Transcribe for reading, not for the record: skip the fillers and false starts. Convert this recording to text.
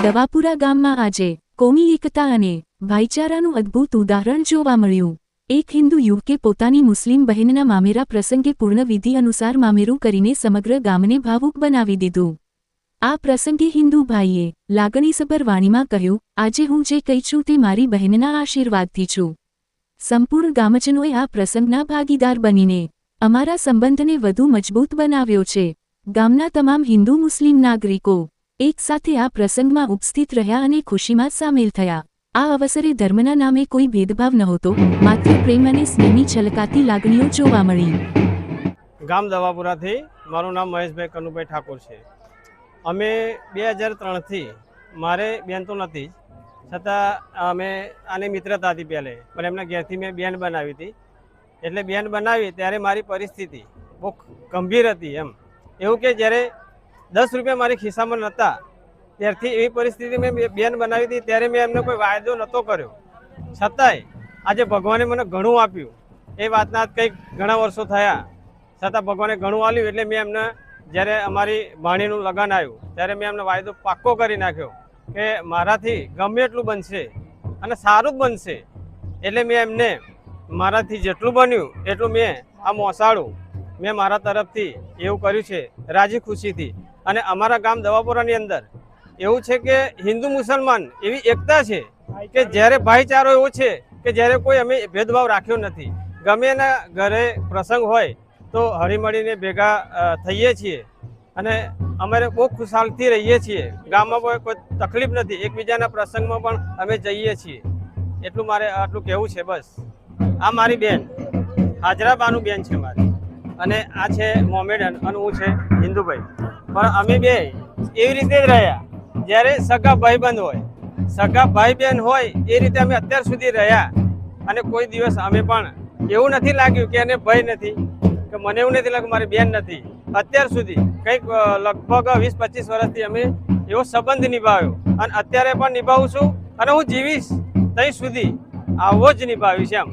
દવાપુરા ગામમાં આજે કોમી એકતા અને ભાઈચારાનું અદ્ભુત ઉદાહરણ જોવા મળ્યું। એક હિન્દુ યુવકે પોતાની મુસ્લિમ બહેનના મામેરા પ્રસંગે પૂર્ણ વિધિ અનુસાર મામેરું કરીને સમગ્ર ગામને ભાવુક બનાવી દીધું। આ પ્રસંગે હિન્દુ ભાઈએ લાગણીસભર વાણીમાં કહ્યું, આજે હું જે કહી છું તે મારી બહેનના આશીર્વાદથી છું। સંપૂર્ણ ગામજનોએ આ પ્રસંગના ભાગીદાર બનીને અમારા સંબંધને વધુ મજબૂત બનાવ્યો છે। ગામના તમામ હિન્દુ મુસ્લિમ નાગરિકો એક સાથે આ પ્રસંગમાં ઉપસ્થિત રહ્યા અને ખુશીમાં સામેલ થયા। આ અવસરે ધર્મના નામે કોઈ ભેદભાવ નહોતો, માત્ર પ્રેમ અને સ્નેહની છલકાતી લાગણીઓ જોવા મળી। ગામ દવાપુરાથી મારું નામ મહેશભાઈ કનુભાઈ ઠાકોર છે। અમે 2003થી મારે બેન તો નથી છતાં અમે આની મિત્રતા હતી પહેલે, પણ એમના ઘેરથી મેં બેન બનાવી હતી। એટલે બેન બનાવી ત્યારે મારી પરિસ્થિતિ બહુ ગંભીર હતી। એવું કે જ્યારે 10 રૂપિયા મારી ખિસ્સામાં નહોતા ત્યારથી એવી પરિસ્થિતિ મેં બેન બનાવી હતી। ત્યારે મેં એમને કોઈ વાયદો નહોતો કર્યો, છતાંય આજે ભગવાને મને ઘણું આપ્યું। એ વાતના કંઈક ઘણા વર્ષો થયા છતાં ભગવાને ઘણું આપ્યું। એટલે મેં એમને જ્યારે અમારી ભાણીનું લગ્ન આવ્યું ત્યારે મેં એમને વાયદો પાક્કો કરી નાખ્યો કે મારાથી ગમે એટલું બનશે અને સારું જ બનશે। એટલે મેં એમને મારાથી જેટલું બન્યું એટલું મેં આ મોસાળું મેં મારા તરફથી એવું કર્યું છે રાજી ખુશીથી। અને અમારા ગામ દવાપુરાની અંદર એવું છે કે હિન્દુ મુસલમાન એવી એકતા છે કે જ્યારે ભાઈચારો એવો છે કે જ્યારે કોઈ અમે ભેદભાવ રાખ્યો નથી। ગમે એના ઘરે પ્રસંગ હોય તો હળીમળીને ભેગા થઈએ છીએ અને અમારે બહુ ખુશાલથી રહીએ છીએ। ગામમાં કોઈ તકલીફ નથી, એકબીજાના પ્રસંગમાં પણ અમે જઈએ છીએ। એટલું મારે આટલું કહેવું છે બસ। આ મારી બેન હાજરાબાનું બેન છે મારી, અને આ છે મોમેડન અને હું છે હિન્દુભાઈ। પણ અમે બે એવી રીતે જ રહ્યા જ્યારે સગા ભાઈબંધ હોય, સગા ભાઈ બહેન હોય એ રીતે અમે અત્યાર સુધી રહ્યા। અને કોઈ દિવસ અમે પણ એવું નથી લાગ્યું કે એને ભય નથી, કે મને એવું નથી લાગ્યું મારી બેન નથી। અત્યાર સુધી કંઈક લગભગ 20-25 વર્ષથી અમે એવો સંબંધ નિભાવ્યો અને અત્યારે પણ નિભાવું છું અને હું જીવીશ ત્યાં સુધી આવો જ નિભાવીશ એમ।